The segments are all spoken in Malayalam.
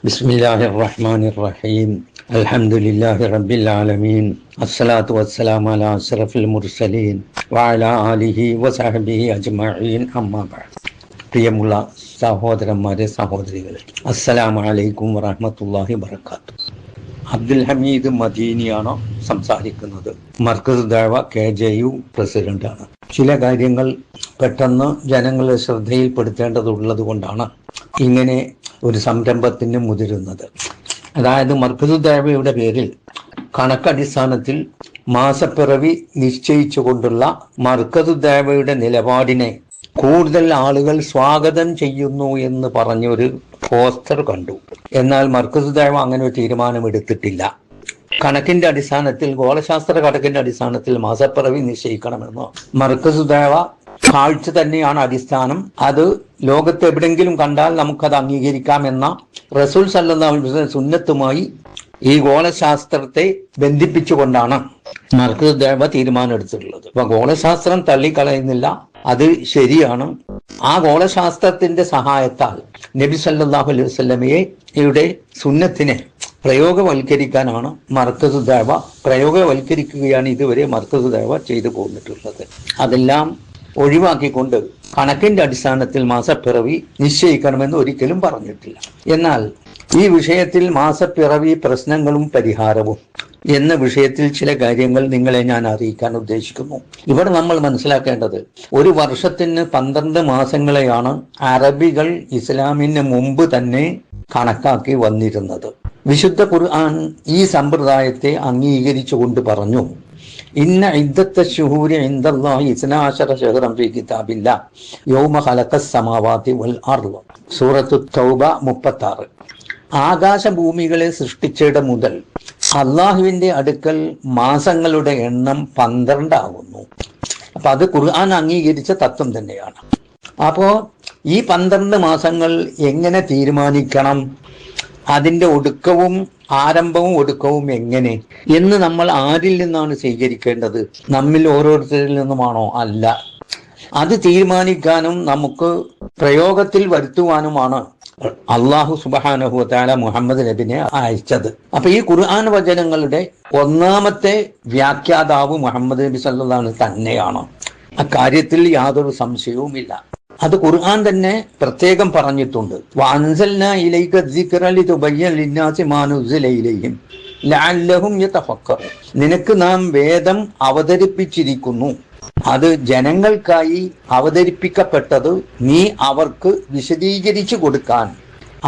ബിസ്മില്ലാഹിർ റഹ്മാനിർ റഹീം. അൽഹംദുലില്ലാഹി റബ്ബിൽ ആലമീൻ. അസ്സലാത്തു വസ്സലാമു അലാ അഷ്റഫിൽ മുർസലീൻ വഅലാ ആലിഹി വസഹ്ബിഹി അജ്മഈൻ. അമ്മാ ബഅദ്. പ്രിയമുള്ള സഹോദരന്മാരെ, സഹോദരികളെ, അസ്സലാമു അലൈക്കും വറഹ്മത്തുള്ളാഹി വബറകാതുഹു. അബ്ദുൽ ഹമീദ് മദീനിയാണ് സംസാരിക്കുന്നത്. മർക്കസ് ദഅവ KJU പ്രസിഡന്റാണ്. ചില കാര്യങ്ങൾ പെട്ടെന്ന് ജനങ്ങളെ ശ്രദ്ധയിൽപ്പെടുത്തേണ്ടതുള്ളത് കൊണ്ടാണ് ഇങ്ങനെ ഒരു സംരംഭത്തിന് മുതിരുന്നത്. അതായത് മർക്കസ് ദഅവയുടെ പേരിൽ കണക്കടിസ്ഥാനത്തിൽ മാസപ്പിറവി നിശ്ചയിച്ചുകൊണ്ടുള്ള മർക്കസ് ദഅവയുടെ നിലപാടിനെ കൂടുതൽ ആളുകൾ സ്വാഗതം ചെയ്യുന്നു എന്ന് പറഞ്ഞൊരു പോസ്റ്റർ കണ്ടു. എന്നാൽ മർക്കസ് ദഅവ അങ്ങനെ ഒരു തീരുമാനമെടുത്തിട്ടില്ല. കണക്കിന്റെ അടിസ്ഥാനത്തിൽ, ഗോളശാസ്ത്ര കണക്കിന്റെ അടിസ്ഥാനത്തിൽ മാസപ്പിറവി നിശ്ചയിക്കണമെന്നോ മർക്കസ് ദഅവ കാഴ്ച തന്നെയാണ് അടിസ്ഥാനം. അത് ലോകത്ത് എവിടെങ്കിലും കണ്ടാൽ നമുക്കത് അംഗീകരിക്കാമെന്ന റസൂൽ സല്ലല്ലാഹു അലൈഹി വസല്ലം സുന്നത്തുമായി ഈ ഗോളശാസ്ത്രത്തെ ബന്ധിപ്പിച്ചുകൊണ്ടാണ് മർക്കസ് ദഅവ തീരുമാനം എടുത്തിട്ടുള്ളത്. അപ്പൊ ഗോളശാസ്ത്രം തള്ളിക്കളയുന്നില്ല, അത് ശരിയാണ്. ആ ഗോളശാസ്ത്രത്തിന്റെ സഹായത്താൽ നബി സല്ലല്ലാഹു അലൈഹി വസല്ലമയുടെ സുന്നത്തിനെ പ്രയോഗവൽക്കരിക്കാനാണ് മർക്കസ് ദഅവ പ്രയോഗവൽക്കരിക്കുകയാണ് ഇതുവരെ മർക്കസ് ദഅവ ചെയ്തു പോന്നിട്ടുള്ളത്. അതെല്ലാം ഒഴിവാക്കിക്കൊണ്ട് കണക്കിന്റെ അടിസ്ഥാനത്തിൽ മാസപ്പിറവി നിശ്ചയിക്കണമെന്ന് ഒരിക്കലും പറഞ്ഞിട്ടില്ല. എന്നാൽ ഈ വിഷയത്തിൽ മാസപ്പിറവി പ്രശ്നങ്ങളും പരിഹാരവും എന്ന വിഷയത്തിൽ ചില കാര്യങ്ങൾ നിങ്ങളെ ഞാൻ അറിയിക്കാൻ ഉദ്ദേശിക്കുന്നു. ഇവിടെ നമ്മൾ മനസ്സിലാക്കേണ്ടത്, ഒരു വർഷത്തിന് 12 മാസങ്ങളെയാണ് അറബികൾ ഇസ്ലാമിന് മുമ്പ് തന്നെ കണക്കാക്കി വന്നിരുന്നത്. വിശുദ്ധ ഖുർആൻ ഈ സമ്പ്രദായത്തെ അംഗീകരിച്ചുകൊണ്ട് പറഞ്ഞു, ഇന്ന ഇദ്ദത്ത ശുഹൂരി ഇൻദല്ലാഹി 12 ശഹ്റൻ ഫീ കിതാബില്ലാഹ് യൗമ ഖലഖസ് സമാവാതി വൽ അർള്. സൂറത്തു തൗബ 36. ആകാശഭൂമികളെ സൃഷ്ടിച്ചിടം മുതൽ അള്ളാഹുവിന്റെ അടുക്കൽ മാസങ്ങളുടെ എണ്ണം 12 ആകുന്നു. അപ്പൊ അത് ഖുർആൻ അംഗീകരിച്ച തത്വം തന്നെയാണ്. അപ്പോ ഈ 12 മാസങ്ങൾ എങ്ങനെ തീരുമാനിക്കണം, അതിന്റെ ഒടുക്കവും ആരംഭവും ഒടുക്കവും എങ്ങനെ എന്ന് നമ്മൾ ആരിൽ നിന്നാണ് സ്വീകരിക്കേണ്ടത്? നമ്മിൽ ഓരോരുത്തരിൽ നിന്നുമാണോ? അല്ല. അത് തീരുമാനിക്കാനും നമുക്ക് പ്രയോഗത്തിൽ വരുത്തുവാനുമാണ് അള്ളാഹു സുബ്ഹാനഹു വ തആല മുഹമ്മദ് നബിനെ അയച്ചത്. അപ്പൊ ഈ ഖുർആൻ വചനങ്ങളുടെ ഒന്നാമത്തെ വ്യാഖ്യാതാവ് മുഹമ്മദ് നബി സല്ലല്ലാഹു അലൈഹി വസല്ലം തന്നെയാണ്. അക്കാര്യത്തിൽ യാതൊരു സംശയവുമില്ല. അത് ഖുർആൻ തന്നെ പ്രത്യേകം പറഞ്ഞിട്ടുണ്ട്. വഅൻസൽനാ ഇലൈക ദിക്റ ലിതുബയ്യിന ലിന്നാസി മാ നുസില ഇലൈഹിം ലഅല്ലഹും യതഫക്കറൂൻ. നിനക്ക് നാം വേദം അവതരിപ്പിച്ചിരിക്കുന്നു, അത് ജനങ്ങൾക്കായി അവതരിപ്പിക്കപ്പെട്ടത് നീ അവർക്ക് വിശദീകരിച്ചു കൊടുക്കാൻ,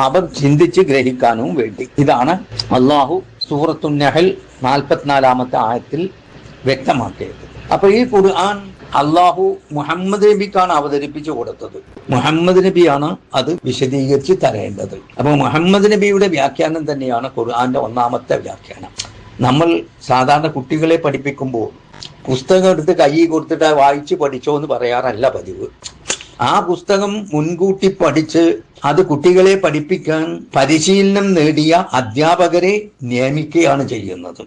അവർ ചിന്തിച്ച് ഗ്രഹിക്കാനും വേണ്ടി. ഇതാണ് അള്ളാഹു സൂറത്തു നഹൽ 44-ാമത്തെ ആയത്തിൽ വ്യക്തമാക്കിയത്. അപ്പൊ ഈ ഖുർആൻ അള്ളാഹു മുഹമ്മദ് നബിക്കാണ് അവതരിപ്പിച്ചു കൊടുത്തത്. മുഹമ്മദ് നബിയാണ് അത് വിശദീകരിച്ച് തരേണ്ടത്. അപ്പൊ മുഹമ്മദ് നബിയുടെ വ്യാഖ്യാനം തന്നെയാണ് ഖുർആന്റെ ഒന്നാമത്തെ വ്യാഖ്യാനം. നമ്മൾ സാധാരണ കുട്ടികളെ പഠിപ്പിക്കുമ്പോൾ പുസ്തകം എടുത്ത് കൈ കൊടുത്തിട്ട് വായിച്ച് പഠിച്ചോ എന്ന് പറയാറല്ല പതിവ്. ആ പുസ്തകം മുൻകൂട്ടി പഠിച്ച് അത് കുട്ടികളെ പഠിപ്പിക്കാൻ പരിശീലനം നേടിയ അധ്യാപകരെ നിയമിക്കുകയാണ് ചെയ്യുന്നത്.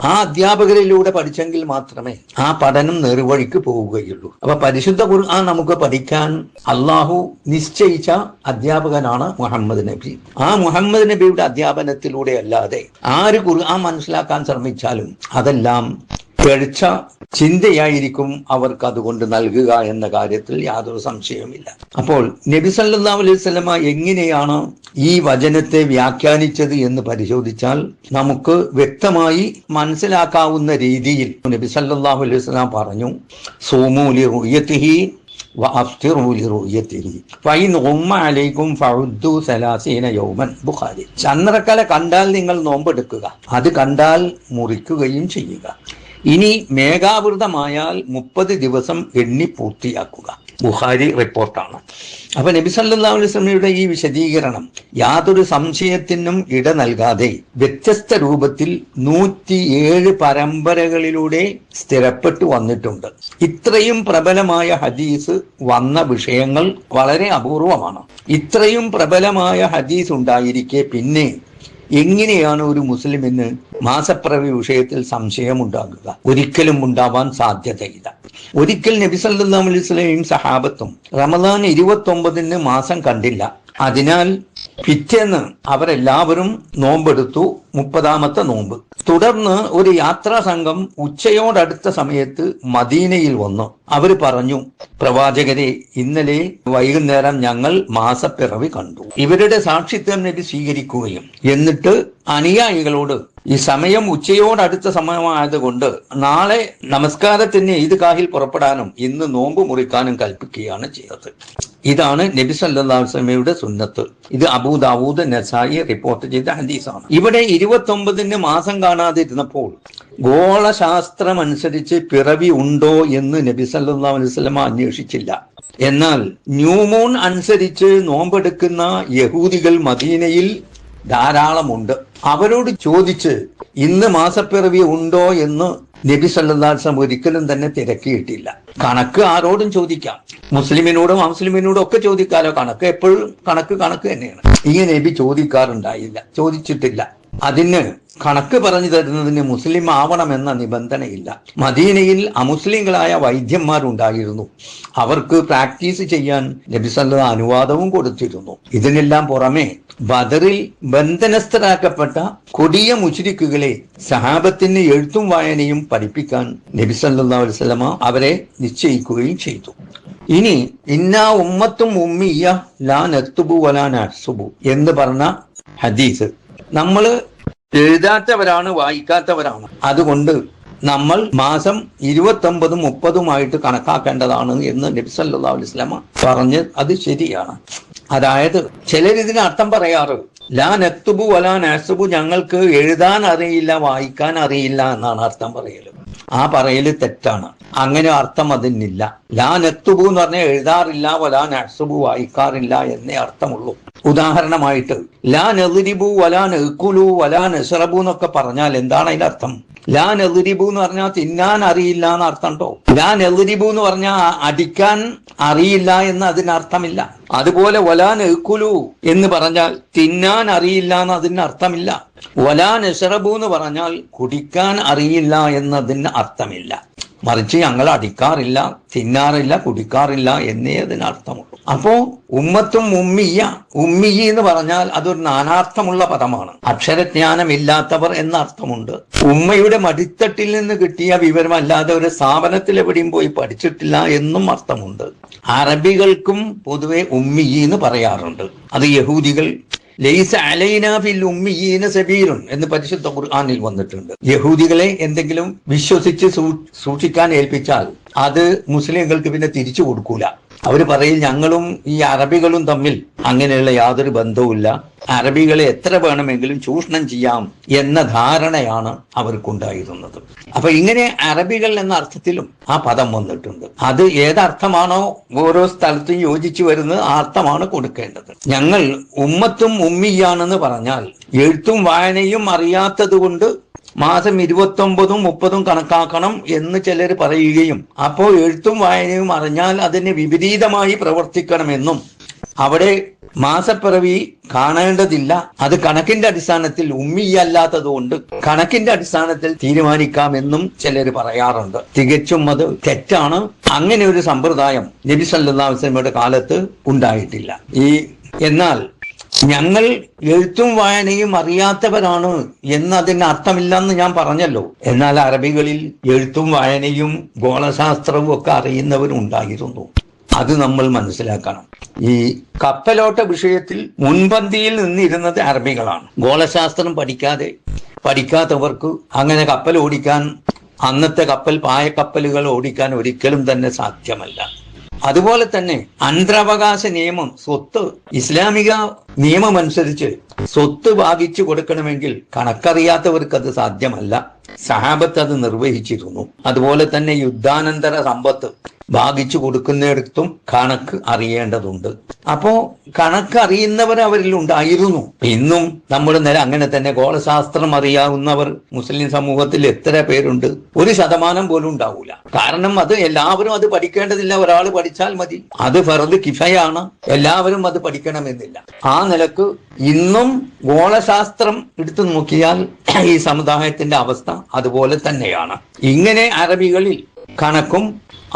ആ അധ്യാപകരിലൂടെ പഠിച്ചെങ്കിൽ മാത്രമേ ആ പഠനം നേർവഴിക്ക് പോവുകയുള്ളൂ. അപ്പൊ പരിശുദ്ധ ഖുർആൻ നമുക്ക് പഠിക്കാൻ അള്ളാഹു നിശ്ചയിച്ച അധ്യാപകനാണ് മുഹമ്മദ് നബി. ആ മുഹമ്മദ് നബിയുടെ അധ്യാപനത്തിലൂടെ അല്ലാതെ ആര് ഖുർആൻ മനസ്സിലാക്കാൻ ശ്രമിച്ചാലും അതെല്ലാം പിഴച്ച ചിന്തയായിരിക്കും അവർക്ക് അതുകൊണ്ട് നൽകുക എന്ന കാര്യത്തിൽ യാതൊരു സംശയവുമില്ല. അപ്പോൾ നബി സല്ലല്ലാഹു അലൈഹി വസല്ലമ എങ്ങനെയാണ് ഈ വചനത്തെ വ്യാഖ്യാനിച്ചത് എന്ന് പരിശോധിച്ചാൽ നമുക്ക് വ്യക്തമായി മനസ്സിലാക്കാവുന്ന രീതിയിൽ നബി സല്ലല്ലാഹു അലൈഹി വസല്ലമ പറഞ്ഞു, സൂമൂ ലിറുയതിഹി വഅഫ്തിറൂ ലിറുയതിഹി ഫഇൻ ഗുമ്മ അലൈക്കും ഫഉദ്ദു 30 യൗമൻ. ബുഖാരി. ചന്ദ്രക്കല കണ്ടാൽ നിങ്ങൾ നോമ്പെടുക്കുക, അത് കണ്ടാൽ മുറിക്കുകയും ചെയ്യുക. ഇനി മേഘാവൃതമായാൽ 30 ദിവസം എണ്ണി പൂർത്തിയാക്കുക. ബുഖാരി റിപ്പോർട്ടാണ്. അപ്പൊ നബി സല്ലല്ലാഹു അലൈഹി വസല്ലമയുടെ ഈ വിശദീകരണം യാതൊരു സംശയത്തിനും ഇട നൽകാതെ വ്യത്യസ്ത രൂപത്തിൽ 107 പരമ്പരകളിലൂടെ സ്ഥിരപ്പെട്ടു വന്നിട്ടുണ്ട്. ഇത്രയും പ്രബലമായ ഹദീസ് വന്ന വിഷയങ്ങൾ വളരെ അപൂർവമാണ്. ഇത്രയും പ്രബലമായ ഹദീസ് ഉണ്ടായിരിക്കെ പിന്നെ എങ്ങനെയാണ് ഒരു മുസ്ലിമിന് മാസപ്പിറവി വിഷയത്തിൽ സംശയമുണ്ടാകുക? ഒരിക്കലും ഉണ്ടാവാൻ സാധ്യതയില്ല. ഒരിക്കൽ നബി സല്ലല്ലാഹു അലൈഹി വസല്ലമയും സഹാബത്തും റമദാൻ 29 മാസം കണ്ടില്ല. അതിനാൽ പിറ്റേന്ന് അവരെല്ലാവരും നോമ്പെടുത്തു, 30ാമത്തെ നോമ്പ്. തുടർന്ന് ഒരു യാത്രാ സംഘം ഉച്ചയോടടുത്ത സമയത്ത് മദീനയിൽ വന്നു. അവർ പറഞ്ഞു, പ്രവാചകരെ, ഇന്നലെ വൈകുന്നേരം ഞങ്ങൾ മാസപ്പിറവി കണ്ടു. ഇവരുടെ സാക്ഷിത്വം നബി സ്വീകരിക്കുകയും എന്നിട്ട് അനുയായികളോട് ഈ സമയം ഉച്ചയോടടുത്ത സമയമായതുകൊണ്ട് നാളെ നമസ്കാരത്തിന് ഈദ്ഗാഹിൽ പുറപ്പെടാനും ഇന്ന് നോമ്പ് മുറിക്കാനും കൽപ്പിക്കുകയാണ് ചെയ്തത്. ഇതാണ് നബി സല്ലല്ലാഹു അലൈഹി വസല്ലമയുടെ സുന്നത്ത്. ഇത് അബൂ ദാവൂദ്, നസായി റിപ്പോർട്ട് ചെയ്ത ഹദീസാണ്. ഇവിടെ 29 മാസം കാണാതിരുന്നപ്പോൾ ഗോളശാസ്ത്രം അനുസരിച്ച് പിറവി ഉണ്ടോ എന്ന് നബി സല്ലല്ലാഹു അലൈഹി വസല്ലമ അന്വേഷിച്ചില്ല. എന്നാൽ ന്യൂമൂൺ അനുസരിച്ച് നോമ്പെടുക്കുന്ന യഹൂദികൾ മദീനയിൽ ധാരാളമുണ്ട്. അവരോട് ചോദിച്ച് ഇന്ന് മാസപ്പിറവി ഉണ്ടോ എന്ന് നബി സല്ലല്ലാഹു അലൈഹി വസല്ലം ഒരിക്കലും തന്നെ തിരക്കിയിട്ടില്ല. കണക്ക് ആരോടും ചോദിക്കാം, മുസ്ലിമിനോടും അമുസ്ലിമിനോടും ഒക്കെ ചോദിക്കാലോ. കണക്ക് എപ്പോഴും കണക്ക് തന്നെയാണ്. ഇങ്ങനെ നബി ചോദിക്കാറുണ്ടായില്ല, ചോദിച്ചിട്ടില്ല. അതിന് കണക്ക് പറഞ്ഞു തരുന്നതിന് മുസ്ലിം ആവണമെന്ന നിബന്ധനയില്ല. മദീനയിൽ അമുസ്ലിങ്ങളായ വൈദ്യന്മാരുണ്ടായിരുന്നു. അവർക്ക് പ്രാക്ടീസ് ചെയ്യാൻ നബി സല്ലല്ലാഹു അനുവാദവും കൊടുത്തിരുന്നു. ഇതിനെല്ലാം പുറമെ ബദറിൽ ബന്ധനസ്ഥരാക്കപ്പെട്ട കൊടിയ മുശ്രിക്കുകളെ സഹാബത്തിന് എഴുത്തും വായനയും പഠിപ്പിക്കാൻ നബി സല്ലല്ലാഹു അലൈഹി വസല്ലമ അവരെ നിശ്ചയിക്കുകയും ചെയ്തു. ഇനി ഇന്നാ ഉമ്മത്തും ഉമ്മിയ ലാ നക്തുബു വലാ നഹ്സുബു എന്ന് പറഞ്ഞ ഹദീസ്, നമ്മൾ എഴുതാത്തവരാണ്, വായിക്കാത്തവരാണ്. അതുകൊണ്ട് നമ്മൾ മാസം 29ഉം 30ഉമായിട്ട് കണക്കാക്കേണ്ടതാണ് എന്ന് നബി സല്ലല്ലാഹു അലൈഹി വസല്ലമ പറഞ്ഞ് അത് ശരിയാണ്. അതായത് ചിലരിതിന് അർത്ഥം പറയാറ്, ലാ നക്തുബു വലാ നഹ്സുബു, ഞങ്ങൾക്ക് എഴുതാൻ അറിയില്ല, വായിക്കാൻ അറിയില്ല എന്നാണ് അർത്ഥം പറയല്. ആ പറയല് തെറ്റാണ്. അങ്ങനെ അർത്ഥം അതിനില്ല. ലാ നക്തുബു എന്ന് പറഞ്ഞാൽ എഴുതാറില്ല, വലാ നഹ്സുബു വായിക്കാറില്ല എന്നേ അർത്ഥമുള്ളൂ. ഉദാഹരണമായിട്ട് ലാ നദ്രിബു വലാ നഅ്കുലു വലാ നശ്റബു എന്നൊക്കെ പറഞ്ഞാൽ എന്താണ് അതിന്റെ അർത്ഥം? ലാ നദ്രിബു എന്ന് പറഞ്ഞാൽ തിന്നാൻ അറിയില്ല എന്ന് അർത്ഥം ഉണ്ടോ? ലാ നദ്രിബു എന്ന് പറഞ്ഞാൽ അടിക്കാൻ അറിയില്ല എന്ന് അതിനർത്ഥമില്ല. അതുപോലെ വലാ നഅ്കുലു എന്ന് പറഞ്ഞാൽ തിന്നാൻ അറിയില്ല എന്ന് അതിന് അർത്ഥമില്ല. വലാ നശ്റബു എന്ന് പറഞ്ഞാൽ കുടിക്കാൻ അറിയില്ല എന്നതിന് അർത്ഥമില്ല. മറിച്ച് ഞങ്ങൾ അടിക്കാറില്ല, തിന്നാറില്ല, കുടിക്കാറില്ല എന്നേ അതിനർത്ഥമുള്ളൂ. അപ്പോ ഉമ്മത്തും ഉമ്മിയ, ഉമ്മിയി എന്ന് പറഞ്ഞാൽ അതൊരു നാനാർത്ഥമുള്ള പദമാണ്. അക്ഷരജ്ഞാനമില്ലാത്തവർ എന്ന അർത്ഥമുണ്ട്. ഉമ്മയുടെ മടിത്തട്ടിൽ നിന്ന് കിട്ടിയ വിവരമല്ലാതെ ഒരു സ്ഥാപനത്തിൽ എവിടെയും പോയി പഠിച്ചിട്ടില്ല എന്നും അർത്ഥമുണ്ട്. അറബികൾക്കും പൊതുവെ ഉമ്മിയി എന്ന് പറയാറുണ്ട്. അത് യഹൂദികൾ ലൈസ അലൈനാ ഫിൽ ഉമ്മിയീന സബീലുൻ എന്ന് പരിശുദ്ധ ഖുർആനിൽ വന്നിട്ടുണ്ട്. യഹൂദികളെ എന്തെങ്കിലും വിശ്വസിച്ച് സൂക്ഷിക്കാൻ ഏൽപ്പിച്ചാൽ അത് മുസ്ലിങ്ങൾക്ക് പിന്നെ തിരിച്ചു കൊടുക്കൂല. അവർ പറയും ഞങ്ങളും ഈ അറബികളും തമ്മിൽ അങ്ങനെയുള്ള യാതൊരു ബന്ധവുമില്ല, അറബികളെ എത്ര വേണമെങ്കിലും ചൂഷണം ചെയ്യാം എന്ന ധാരണയാണ് അവർക്കുണ്ടായിരുന്നത്. അപ്പൊ ഇങ്ങനെ അറബികൾ എന്ന അർത്ഥത്തിലും ആ പദം വന്നിട്ടുണ്ട്. അത് ഏതർത്ഥമാണോ ഓരോ സ്ഥലത്തും യോജിച്ചു വരുന്നത് ആ അർത്ഥമാണ് കൊടുക്കേണ്ടത്. ഞങ്ങൾ ഉമ്മത്തും ഉമ്മിയാണെന്ന് പറഞ്ഞാൽ എഴുത്തും വായനയും അറിയാത്തത് കൊണ്ട് മാസം 29ഉം 30ഉം കണക്കാക്കണം എന്ന് ചിലർ പറയുകയും അപ്പോൾ എഴുത്തും വായനയും അറിഞ്ഞാൽ അതിന് വിപരീതമായി പ്രവർത്തിക്കണമെന്നും അവിടെ മാസപ്പിറവി കാണേണ്ടതില്ല, അത് കണക്കിന്റെ അടിസ്ഥാനത്തിൽ ഉമ്മിയല്ലാത്തത് കൊണ്ട് കണക്കിന്റെ അടിസ്ഥാനത്തിൽ തീരുമാനിക്കാമെന്നും ചിലർ പറയാറുണ്ട്. തികച്ചും അത് തെറ്റാണ്. അങ്ങനെ ഒരു സമ്പ്രദായം നബി സല്ലല്ലാഹു അലൈഹി വസല്ലമയുടെ കാലത്ത് ഉണ്ടായിട്ടില്ല. എന്നാൽ ഞങ്ങൾ എഴുത്തും വായനയും അറിയാത്തവരാണ് എന്നതിന് അർത്ഥമില്ലെന്ന് ഞാൻ പറഞ്ഞല്ലോ. എന്നാൽ അറബികളിൽ എഴുത്തും വായനയും ഗോളശാസ്ത്രവും ഒക്കെ അറിയുന്നവരുണ്ടായിരുന്നു. അത് നമ്മൾ മനസ്സിലാക്കണം. ഈ കപ്പലോട്ട വിഷയത്തിൽ മുൻപന്തിയിൽ നിന്നിരുന്നത് അറബികളാണ്. ഗോളശാസ്ത്രം പഠിക്കാത്തവർക്ക് അങ്ങനെ കപ്പൽ ഓടിക്കാൻ, അന്നത്തെ പായക്കപ്പലുകൾ ഓടിക്കാൻ ഒരിക്കലും തന്നെ സാധ്യമല്ല. അതുപോലെ തന്നെ അനന്തരാവകാശ നിയമം, സ്വത്ത്, ഇസ്ലാമിക നിയമമനുസരിച്ച് സ്വത്ത് ഭാഗിച്ചു കൊടുക്കണമെങ്കിൽ കണക്കറിയാത്തവർക്ക് അത് സാധ്യമല്ല. സഹാബത്ത് അത് നിർവഹിച്ചിരുന്നു. അതുപോലെ തന്നെ യുദ്ധാനന്തര സമ്പത്ത് ഭാഗിച്ചു കൊടുക്കുന്നിടത്തും കണക്ക് അറിയേണ്ടതുണ്ട്. അപ്പോ കണക്ക് അറിയുന്നവർ അവരിൽ ഉണ്ടായിരുന്നു. ഇന്നും നമ്മുടെ നില അങ്ങനെ തന്നെ. ഗോളശാസ്ത്രം അറിയാവുന്നവർ മുസ്ലിം സമൂഹത്തിൽ എത്ര പേരുണ്ട്? 1% പോലും ഉണ്ടാവൂല. കാരണം അത് എല്ലാവരും അത് പഠിക്കേണ്ടതില്ല. ഒരാൾ പഠിച്ചാൽ മതി. അത് ഫർദ് കിഫയാണ്. എല്ലാവരും അത് പഠിക്കണമെന്നില്ല. ആ നിലക്ക് ഇന്നും ഗോളശാസ്ത്രം എടുത്തു നോക്കിയാൽ ഈ സമുദായത്തിന്റെ അവസ്ഥ അതുപോലെ തന്നെയാണ്. ഇങ്ങനെ അറബികളിൽ കണക്കും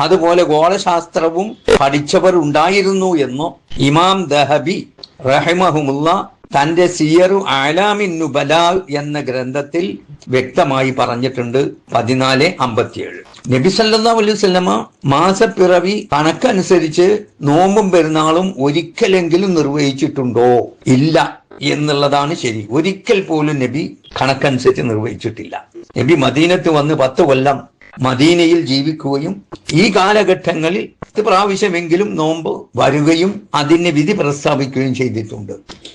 അതുപോലെ ഗോളശാസ്ത്രവും പഠിച്ചവർ ഉണ്ടായിരുന്നു എന്നോ ഇമാം ദഹബി റഹിമഹുമുള്ള തന്റെ സിയറു അലാമിൻ നുബലാ എന്ന ഗ്രന്ഥത്തിൽ വ്യക്തമായി പറഞ്ഞിട്ടുണ്ട്. 1457 നബി സല്ലല്ലാഹു അലൈഹി വസല്ലമ മാസപ്പിറവി കണക്കനുസരിച്ച് നോമ്പും പെരുന്നാളും ഒരിക്കലെങ്കിലും നിർവഹിച്ചിട്ടുണ്ടോ? ഇല്ല എന്നുള്ളതാണ് ശരി. ഒരിക്കൽ പോലും നബി കണക്കനുസരിച്ച് നിർവഹിച്ചിട്ടില്ല. നബി മദീനത്ത് വന്ന് 10 കൊല്ലം മദീനയിൽ ജീവിക്കുകയും ഈ കാലഘട്ടങ്ങളിൽ 10 പ്രാവശ്യമെങ്കിലും നോമ്പ് വരികയും അതിന് വിധി പ്രസ്താവിക്കുകയും ചെയ്തിട്ടുണ്ട്.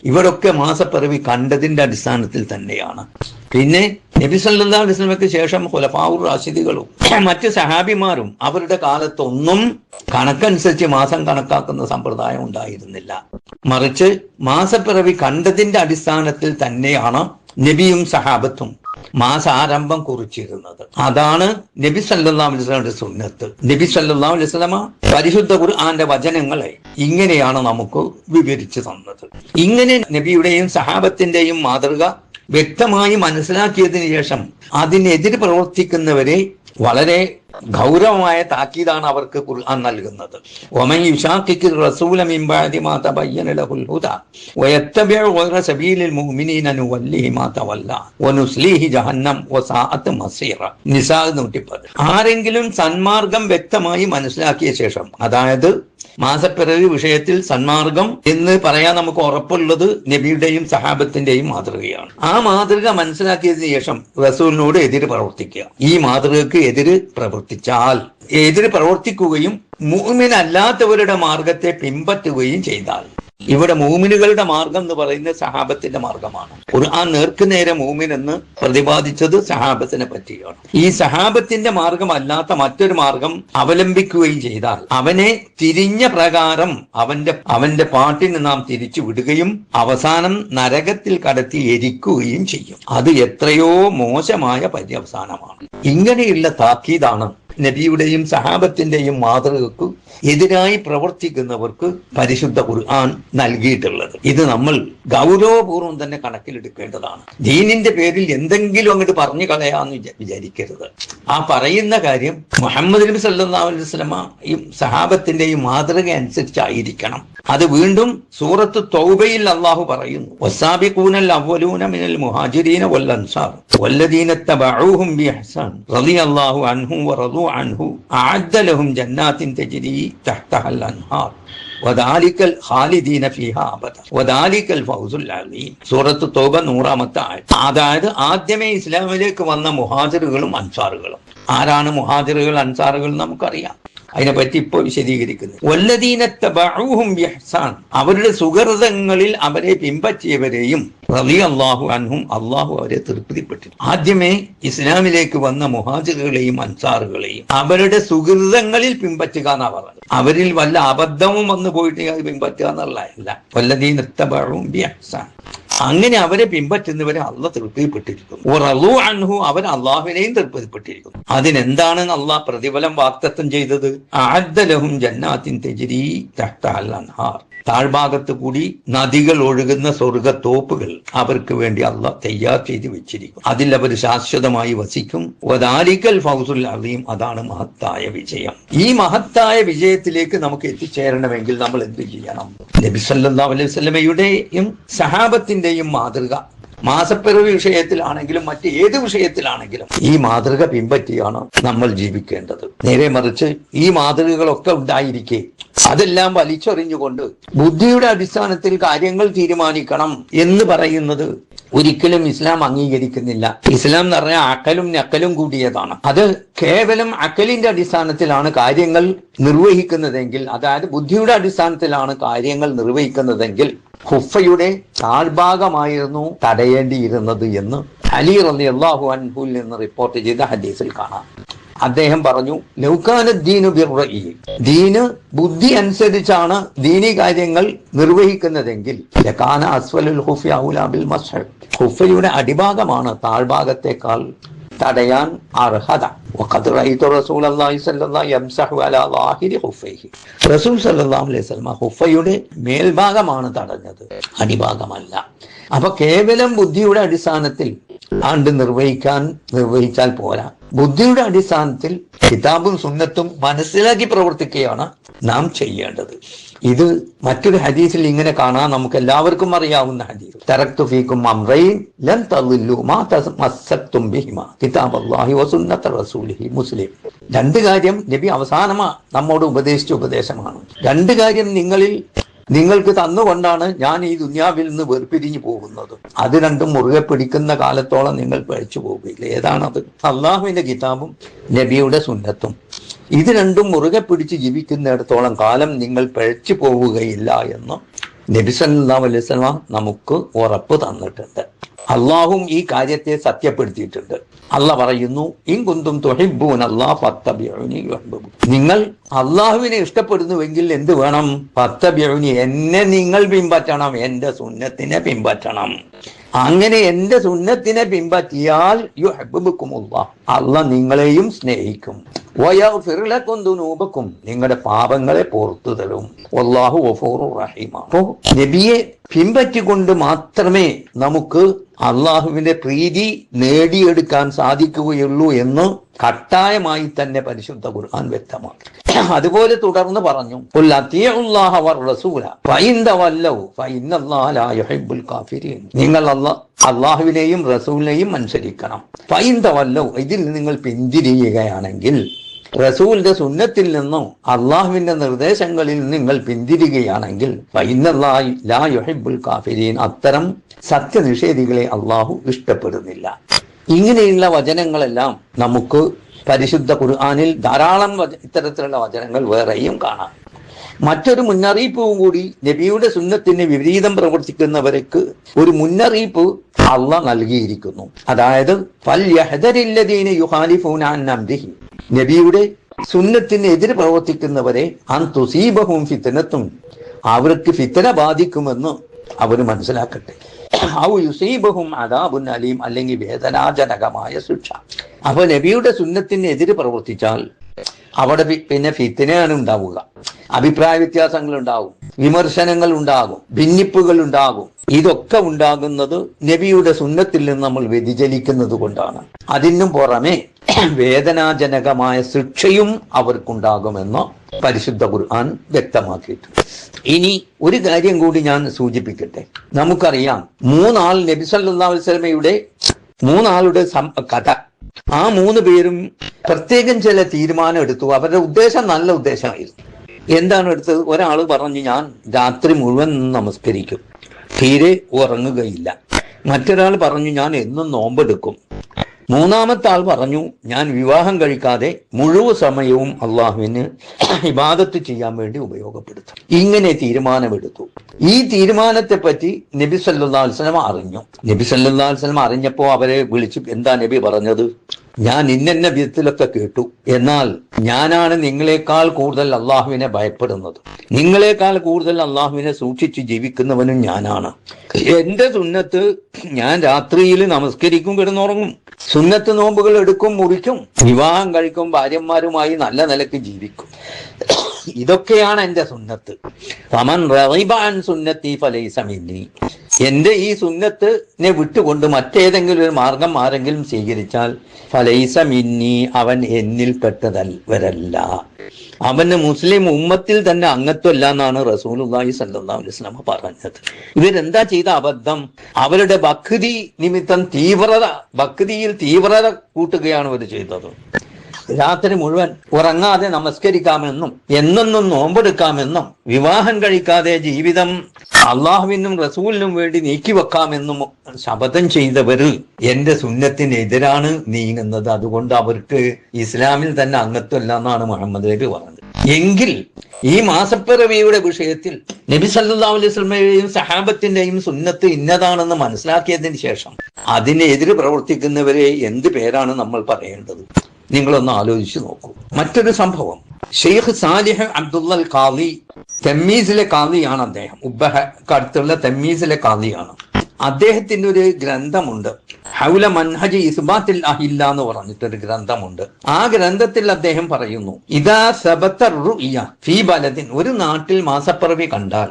ഇവരൊക്കെ മാസപ്പിറവി കണ്ടതിന്റെ അടിസ്ഥാനത്തിൽ തന്നെയാണ്. പിന്നെ നബി സല്ലല്ലാഹു അലൈഹി വസല്ലമയ്ക്ക് ശേഷം ഖുലഫാഉർ റാഷിദുകളും മറ്റ് സഹാബിമാരും അവരുടെ കാലത്തൊന്നും കണക്കനുസരിച്ച് മാസം കണക്കാക്കുന്ന സമ്പ്രദായം ഉണ്ടായിരുന്നില്ല. മറിച്ച് മാസപ്പിറവി കണ്ടതിന്റെ അടിസ്ഥാനത്തിൽ തന്നെയാണ് നബിയും സഹാബത്തും മാസാരംഭം കുറിച്ചിരുന്നത്. അതാണ് നബി സല്ലല്ലാഹു അലൈഹി വസല്ലമയുടെ സുന്നത്ത്. നബി സല്ലല്ലാഹു അലൈഹി വസല്ലമ പരിശുദ്ധ ഖുർആന്റെ വചനങ്ങളെ ഇങ്ങനെയാണ് നമുക്ക് വിവരിച്ചു തന്നത്. ഇങ്ങനെ നബിയുടെയും സഹാബത്തിന്റെയും മാതൃക വ്യക്തമായി മനസ്സിലാക്കിയതിനു ശേഷം അതിനെതിരെ പ്രവർത്തിക്കുന്നവരെ വളരെ ഗൗരവമായ താക്കീതാണ് അവർക്ക് ഖുർആൻ നൽകുന്നത്. വമൻ യുശാഖിഖിർ റസൂല മിൻ ബഅദി മാ തബയ്യന ലഹുൽ ഹുദാ വയത്തബിഉ ഗൈറ സബീലിൽ മുഅ്മിനീന നുവല്ലിഹി മാ തവല്ല വനുസ്ലിഹി ജഹന്നം വസാഅത് മസീറ. നിസാ 110. ആരെങ്കിലും സന്മാർഗം വ്യക്തമായി മനസ്സിലാക്കിയ ശേഷം, അതായത് മാസപ്പിറവി വിഷയത്തിൽ സന്മാർഗം എന്ന് പറയാൻ നമുക്ക് ഉറപ്പുള്ളത് നബിയുടെയും സഹാബത്തിന്റെയും മാതൃകയാണ്. ആ മാതൃക മനസ്സിലാക്കിയതിനു ശേഷം റസൂലിനോട് എതിര് പ്രവർത്തിക്കുക. ഈ മാതൃകക്ക് എതിര് പ്രവർത്തിച്ചാൽ, എതിര് പ്രവർത്തിക്കുകയും മുഅ്മിൻ അല്ലാത്തവരുടെ മാർഗത്തെ പിൻപറ്റുകയും ചെയ്താൽ, ഇവിടെ മൂമിനുകളുടെ മാർഗം എന്ന് പറയുന്നത് സഹാബത്തിന്റെ മാർഗമാണ്. ഖുർആൻ നേർക്കുനേരെ മൂമിൻ എന്ന് പ്രതിപാദിച്ചത് സഹാബത്തിനെ പറ്റിയാണ്. ഈ സഹാബത്തിന്റെ മാർഗം അല്ലാത്ത മറ്റൊരു മാർഗം അവലംബിക്കുകയും ചെയ്താൽ അവനെ തിരിഞ്ഞ പ്രകാരം അവന്റെ പാട്ടിന് നാം തിരിച്ചു വിടുകയും അവസാനം നരകത്തിൽ കടത്തി എരിക്കുകയും ചെയ്യും. അത് എത്രയോ മോശമായ പര്യവസാനമാണ്. ഇങ്ങനെയുള്ള താക്കീതാണ് നബിയുടെയും സഹാബത്തിന്റെയും മാതൃകക്ക് എതിരായി പ്രവർത്തിക്കുന്നവർക്ക് പരിശുദ്ധ ഖുർആൻ നൽകിയിട്ടുള്ളത്. ഇത് നമ്മൾ ഗൗരവപൂർവ്വം തന്നെ കണക്കിലെടുക്കേണ്ടതാണ്. ദീനിന്റെ പേരിൽ എന്തെങ്കിലും അങ്ങോട്ട് പറഞ്ഞു കളയാന്ന് വിചാരിക്കരുത്. ആ പറയുന്ന കാര്യം മുഹമ്മദ് നബി സല്ലല്ലാഹു അലൈഹി വസല്ലമയും സഹാബത്തിന്റെയും മാതൃക അനുസരിച്ചായിരിക്കണം. അത് വീണ്ടും സൂറത്ത് തൗബയിൽ അല്ലാഹു പറയുന്നു, വസ്സാബിഖൂനൽ അവ്വലൂന മിനൽ മുഹാജിരീന വൽ അൻസാർ വല്ലദീന തബഊഹും ബിഇഹ്സാൻ റളിയല്ലാഹു അൻഹും വറദു അൻഹു അഅദ്ദ ലഹും ജന്നാത്തിൻ തജ്രി തഹ്തഹൽ അൻഹാർ വദാലിക്കൽ ഖാലിദീന ഫീഹാ അബദ വദാലിക്കൽ ഫൗസുൽ അലീം. സൂറത്ത് തൗബ 100-ാമത്തെ ആയത്ത്. അതായത് ആദ്യമേ ഇസ്ലാമിലേക്ക് വന്ന മുഹാജിറുകളും അൻസാറുകളും. ആരാണ് മുഹാജിറുകൾ അൻസാറുകൾ നമുക്കറിയാം. അതിനെപ്പറ്റി ഇപ്പോൾ വിശദീകരിക്കുന്നത് വല്ലദീന തബഊഹും ബിഇഹ്സാൻ, അവരുടെ സുഹൃതങ്ങളിൽ അവരെ പിൻപറ്റിയവരെയും റളിയല്ലാഹു അൻഹും, അള്ളാഹു അവരെ തൃപ്തിപ്പെട്ടു. ആദ്യമേ ഇസ്ലാമിലേക്ക് വന്ന മുഹാജിറുകളെയും അൻസാറുകളെയും അവരുടെ സുഹൃതങ്ങളിൽ പിൻപറ്റുക എന്നാ പറഞ്ഞത്. അവരിൽ വല്ല അബദ്ധവും വന്നു പോയിട്ട് അത് പിൻപറ്റുക എന്നുള്ളതല്ല. വല്ലദീന തബഊഹും ബിഇഹ്സാൻ, അങ്ങനെ അവരെ പിൻപറ്റുന്നവരെ അള്ളാഹ് തൃപ്തിപ്പെട്ടിരിക്കുന്നു. റളു അൻഹു, അവർ അള്ളാഹുവിനെയും തൃപ്തിപ്പെട്ടിരിക്കുന്നു. അതിനെന്താണ് അള്ളാഹ് പ്രതിഫലം വാഗ്ദത്തം ചെയ്തത്? അഅദ്ദ ലഹും ജന്നാത്തിൻ തജ്രി തഹ്തഹൽ അൻഹാർ, താഴ്ഭാഗത്ത് കൂടി നദികൾ ഒഴുകുന്ന സ്വർഗത്തോപ്പുകൾ അവർക്ക് വേണ്ടി അള്ളാഹ് തയ്യാർ ചെയ്ത് വെച്ചിരിക്കും. അതിൽ അവർ ശാശ്വതമായി വസിക്കും. വദാലിക്കൽ ഫൗസുൽ അലീം, അതാണ് മഹത്തായ വിജയം. ഈ മഹത്തായ വിജയത്തിലേക്ക് നമുക്ക് എത്തിച്ചേരണമെങ്കിൽ നമ്മൾ എന്ത് ചെയ്യണം? നബി സല്ലല്ലാഹു അലൈഹി വസല്ലമയുടെയും സഹാബത്തിന്റെയും മാതൃക മാസപ്പിറവി വിഷയത്തിലാണെങ്കിലും മറ്റ് ഏത് വിഷയത്തിലാണെങ്കിലും ഈ മാതൃക പിൻപറ്റിയാണ് നമ്മൾ ജീവിക്കേണ്ടത്. നേരെ മറിച്ച് ഈ മാതൃകകളൊക്കെ ഉണ്ടായിരിക്കെ അതെല്ലാം വലിച്ചെറിഞ്ഞുകൊണ്ട് ബുദ്ധിയുടെ അടിസ്ഥാനത്തിൽ കാര്യങ്ങൾ തീരുമാനിക്കണം എന്ന് പറയുന്നത് ഒരിക്കലും ഇസ്ലാം അംഗീകരിക്കുന്നില്ല. ഇസ്ലാം എന്ന് പറഞ്ഞാൽ അക്കലും നക്കലും കൂടിയതാണ്. അത് കേവലം അക്കലിന്റെ അടിസ്ഥാനത്തിലാണ് കാര്യങ്ങൾ നിർവഹിക്കുന്നതെങ്കിൽ, അതായത് ബുദ്ധിയുടെ അടിസ്ഥാനത്തിലാണ് കാര്യങ്ങൾ നിർവഹിക്കുന്നതെങ്കിൽ ഖുഫയുടെ താഴ്ഭാഗമായിരുന്നു തടയേണ്ടിയിരുന്നത് എന്ന് അലി റളിയല്ലാഹു അൻഹുവിൽ നിന്ന് റിപ്പോർട്ട് ചെയ്ത ഹദീസിൽ കാണാം. അദ്ദേഹം പറഞ്ഞു, ലൗകാന ദീനു ബിർറഈ, ദീന് ബുദ്ധി അനുസരിച്ചാണ് ദീനി കാര്യങ്ങൾ നിർവഹിക്കുന്നതെങ്കിൽ ലകാന അസ്വലുൽ ഖുഫി ഔലാ ബിൽ മസ്ഹ്, ഖുഫയുടെ അടിഭാഗമാണ് താഴ്ഭാഗത്തേക്കാൾ തടയാൻ അർഹത. വഖദ് റഅയ്തു റസൂലല്ലാഹി സ്വല്ലല്ലാഹു യംസഹു അലാ ളാഹിരി ഖുഫൈഹി, റസൂൽ സല്ലല്ലാഹു അലൈഹി വസല്ലം ഖുഫയുടെ മേൽഭാഗമാണ് തടഞ്ഞത്, അടിഭാഗമല്ല. അപ്പൊ കേവലം ബുദ്ധിയുടെ അടിസ്ഥാനത്തിൽ ആണ്ട് നിർവഹിച്ചാൽ പോരാ. ബുദ്ധിയുടെ അടിസ്ഥാനത്തിൽ കിതാബും സുന്നത്തും മനസ്സിലാക്കി പ്രവർത്തിക്കുകയാണ് നാം ചെയ്യേണ്ടത്. ഇത് മറ്റൊരു ഹദീസിൽ ഇങ്ങനെ കാണാൻ നമുക്ക് എല്ലാവർക്കും അറിയാവുന്ന ഹദീസ്, തറക്തു ഫീക്കും അംറൈൻ ലൻ തളില്ലു മാ തമസ്സക്തും ബിഹിമാ കിതാബല്ലാഹി വസുന്നത റസൂലിഹി. മുസ്ലിം. രണ്ട് കാര്യം നബി അവസാനമാ നമ്മോട് ഉപദേശിച്ച ഉപദേശമാണ്. രണ്ട് കാര്യം നിങ്ങൾക്ക് തന്നുകൊണ്ടാണ് ഞാൻ ഈ ദുനിയാവിൽ നിന്ന് വേർപിരിഞ്ഞു പോകുന്നത്. അത് രണ്ടും മുറുകെ പിടിക്കുന്ന കാലത്തോളം നിങ്ങൾ പഴിച്ചു പോവുകയില്ല. ഏതാണത്? അള്ളാഹുവിന്റെ കിതാബും നബിയുടെ സുന്നത്തും. ഇത് രണ്ടും മുറുകെ പിടിച്ച് ജീവിക്കുന്നിടത്തോളം കാലം നിങ്ങൾ പഴിച്ചു പോവുകയില്ല എന്ന് നബി സല്ലല്ലാഹു അലൈഹി വസല്ലം നമുക്ക് ഉറപ്പ് തന്നിട്ടുണ്ട്. അള്ളാഹും ഈ കാര്യത്തെ സത്യപ്പെടുത്തിയിട്ടുണ്ട്. അള്ളാഹ് പറയുന്നു, ഇൻ കുന്തും തുഹിബ്ബൂനല്ലാഹ ഫത്തബിഊനി യുഹിബ്ബുക്കും. നിങ്ങൾ അള്ളാഹുവിനെ ഇഷ്ടപ്പെടുന്നുവെങ്കിൽ എന്ത് വേണം? ഫത്തബിഊനി, എന്നെ നിങ്ങൾ പിൻപറ്റണം, എന്റെ സുന്നത്തിനെ പിൻപറ്റണം. അങ്ങനെ എന്റെ സുന്നത്തിനെ പിൻപറ്റിയാൽ യുഹിബ്ബുക്കുമുല്ലാഹ്, അള്ളാഹ് നിങ്ങളെയും സ്നേഹിക്കും. വയഗ്ഫിർ ലക്കും ദുനൂബക്കും, നിങ്ങളുടെ പാപങ്ങളെ പുറത്തു തരും. വല്ലാഹു ഗഫൂറുർ റഹീം. അപ്പോൾ നബിയെ പിൻപറ്റിക്കൊണ്ട് മാത്രമേ നമുക്ക് അള്ളാഹുവിന്റെ പ്രീതി നേടിയെടുക്കാൻ സാധിക്കുകയുള്ളൂ എന്ന് കട്ടായമായി തന്നെ പരിശുദ്ധ ഖുർആൻ വ്യക്തമാക്കി. അതുപോലെ തുടർന്ന് പറഞ്ഞു, ഖുൽ അത്തിഉല്ലാഹ വർ റസൂല ഫഇൻ തവല്ലൗ ഫഇന്നല്ലാഹ ലാ യുഹിബ്ബുൽ കാഫിരീൻ. നിങ്ങൾ അള്ളാഹുവിനെയും റസൂലിനെയും അനുസരിക്കണം. ഫഇൻ തവല്ലൗ, ഇതിൽ നിങ്ങൾ പിന്തിരിയുകയാണെങ്കിൽ, റസൂലിന്റെ സുന്നത്തിൽ നിന്നും അള്ളാഹുവിന്റെ നിർദ്ദേശങ്ങളിൽ നിങ്ങൾ പിന്തിരികയാണെങ്കിൽ, ഫഇന്നല്ലാഹ ലാ യുഹിബ്ബുൽ കാഫിരീൻ, അത്തരം സത്യനിഷേധികളെ അള്ളാഹു ഇഷ്ടപ്പെടുന്നില്ല. ഇങ്ങനെയുള്ള വചനങ്ങളെല്ലാം നമുക്ക് പരിശുദ്ധ ഖുർആനിൽ ധാരാളം ഇത്തരത്തിലുള്ള വചനങ്ങൾ വേറെയും കാണാം. മറ്റൊരു മുന്നറിയിപ്പും കൂടി നബിയുടെ സുന്നത്തിന് വിപരീതം പ്രവർത്തിക്കുന്നവർക്ക് ഒരു മുന്നറിയിപ്പ് അള്ളാഹ് നൽകിയിരിക്കുന്നു. അതായത് ഫൽയഹ്ദരില്ലദീന യുഖാലിഫൂന അൻ അംരിഹി, നബിയുടെ സുന്നത്തിന് എതിരെ പ്രവർത്തിക്കുന്നവരെ അൻ തുസീബഹും ഫിത്നത്തും, അവർക്ക് ഫിത്ന ബാധിക്കുമെന്ന് അവർ മനസ്സിലാക്കട്ടെ. ഔ യുസീബഹും അദാബുൻ അലീം, അല്ലെങ്കിൽ വേദനാജനകമായ ശിക്ഷ. അപ്പൊ നബിയുടെ സുന്നത്തിന് എതിരെ പ്രവർത്തിച്ചാൽ അവിടെ പിന്നെ ഫിത്നയാണ് ഉണ്ടാവുക, അഭിപ്രായ വ്യത്യാസങ്ങൾ ഉണ്ടാകും, വിമർശനങ്ങൾ ഉണ്ടാകും, ഭിന്നിപ്പുകൾ ഉണ്ടാകും. ഇതൊക്കെ ഉണ്ടാകുന്നത് നബിയുടെ സുന്നത്തിൽ നിന്ന് നമ്മൾ വ്യതിചലിക്കുന്നത് കൊണ്ടാണ്. അതിനും പുറമെ വേദനാജനകമായ ശിക്ഷയും അവർക്കുണ്ടാകുമെന്ന് പരിശുദ്ധ ഖുർആൻ വ്യക്തമാക്കിയിട്ടുണ്ട്. ഇനി ഒരു കാര്യം കൂടി ഞാൻ സൂചിപ്പിക്കട്ടെ. നമുക്കറിയാം, നബി സല്ലല്ലാഹു അലൈഹി വസല്ലമയുടെ മൂന്നാളുടെ കഥ. ആ മൂന്ന് പേരും പ്രത്യേകം ചില തീരുമാനം എടുത്തു. അവരുടെ ഉദ്ദേശം നല്ല ഉദ്ദേശമായിരുന്നു. എന്താണ് എടുത്തത്? ഒരാൾ പറഞ്ഞു, ഞാൻ രാത്രി മുഴുവൻ നമസ്കരിക്കും, തീരെ ഉറങ്ങുകയില്ല. മറ്റൊരാൾ പറഞ്ഞു, ഞാൻ എന്നും നോമ്പെടുക്കും. മൂന്നാമത്തെ ആൾ പറഞ്ഞു, ഞാൻ വിവാഹം കഴിക്കാതെ മുഴുവൻ സമയവും അള്ളാഹുവിന് ഇബാദത്ത് ചെയ്യാൻ വേണ്ടി ഉപയോഗപ്പെടുത്തും. ഇങ്ങനെ തീരുമാനമെടുത്തു. ഈ തീരുമാനത്തെ പറ്റി നബി സല്ലല്ലാഹു അലൈഹി വസല്ലം അറിഞ്ഞു. നബി സല്ലല്ലാഹു അലൈഹി വസല്ലം അറിഞ്ഞപ്പോ അവരെ വിളിച്ചു, എന്താ നബി പറഞ്ഞത്? ഞാൻ ഇന്ന വിധത്തിലൊക്കെ കേട്ടു, എന്നാൽ ഞാനാണ് നിങ്ങളെക്കാൾ കൂടുതൽ അള്ളാഹുവിനെ ഭയപ്പെടുന്നത്, നിങ്ങളെക്കാൾ കൂടുതൽ അള്ളാഹുവിനെ സൂക്ഷിച്ച് ജീവിക്കുന്നവനും ഞാനാണ്. എന്റെ സുന്നത്ത് ഞാൻ രാത്രിയിൽ നമസ്കരിക്കും, കിടന്നുറങ്ങും, സുന്നത്ത് നോമ്പുകൾ എടുക്കും, മുറിക്കും, വിവാഹം കഴിക്കും, ഭാര്യന്മാരുമായി നല്ല നിലയ്ക്ക് ജീവിക്കും. ഇതൊക്കെയാണ് എന്റെ സുന്നത്ത്. ഫമൻ റഗിബ അൻ സുന്നത്തി ഫലൈസ മിന്നി, എന്റെ ഈ സുന്നത്തിനെ വിട്ടുകൊണ്ട് മറ്റേതെങ്കിലും ഒരു മാർഗം ആരെങ്കിലും സ്വീകരിച്ചാൽ ഫലൈസ മിന്നി, അവൻ എന്നിൽ പെട്ടതല്ല, അവന് മുസ്ലിം ഉമ്മത്തിൽ തന്നെ അംഗത്വമല്ല എന്നാണ് റസൂലുള്ളാഹി സ്വല്ലല്ലാഹു അലൈഹി വസല്ലം പറഞ്ഞത്. ഇവരെന്താ ചെയ്ത അബദ്ധം? അവരുടെ ഭക്തി നിമിത്തം ഭക്തിയിൽ തീവ്രത കൂട്ടുകയാണ് ഇവർ ചെയ്തത്. രാത്രി മുഴുവൻ ഉറങ്ങാതെ നമസ്കരിക്കാമെന്നും എന്നെന്നും നോമ്പെടുക്കാമെന്നും വിവാഹം കഴിക്കാതെ ജീവിതം അള്ളാഹുവിനും റസൂലിനും വേണ്ടി നീക്കിവെക്കാമെന്നും ശപഥം ചെയ്തവര് എന്റെ സുന്നത്തിനെതിരാണ് നീങ്ങുന്നത്. അതുകൊണ്ട് അവർക്ക് ഇസ്ലാമിൽ തന്നെ അംഗത്വമല്ല എന്നാണ് മുഹമ്മദ് നബി പറഞ്ഞത്. എങ്കിൽ ഈ മാസപ്പിറവിയുടെ വിഷയത്തിൽ നബി സല്ലല്ലാഹു അലൈഹി വസല്ലമയുടെയും സഹാബത്തിന്റെയും സുന്നത്ത് ഇന്നതാണെന്ന് മനസ്സിലാക്കിയതിന് ശേഷം അതിനെതിരെ പ്രവർത്തിക്കുന്നവരെ എന്ത് പേരാണ് നമ്മൾ പറയേണ്ടത്? നിങ്ങളൊന്ന് ആലോചിച്ച് നോക്കൂ. മറ്റൊരു സംഭവം, ഷെയ്ഖ് സാലിഹ് അബ്ദുൽ ഖാദി, തമ്മീസിലെ ഖാദിയാണ് അദ്ദേഹം. ഉബ്ബഹക്ക് അടുത്തുള്ള തമ്മീസിലെ ഖാദിയാണ്. അദ്ദേഹത്തിന്റെ ഒരു ഗ്രന്ഥമുണ്ട്, ഹൗല മൻഹജി ഇസ്ബാത്തിൽ അഹില്ല എന്ന് പറഞ്ഞിട്ടൊരു ഗ്രന്ഥമുണ്ട്. ആ ഗ്രന്ഥത്തിൽ അദ്ദേഹം പറയുന്നു, ഇദാ സബത റുഇയ ഫീ ബലദിൻ, ഒരു നാട്ടിൽ മാസപ്പിറവി കണ്ടാൽ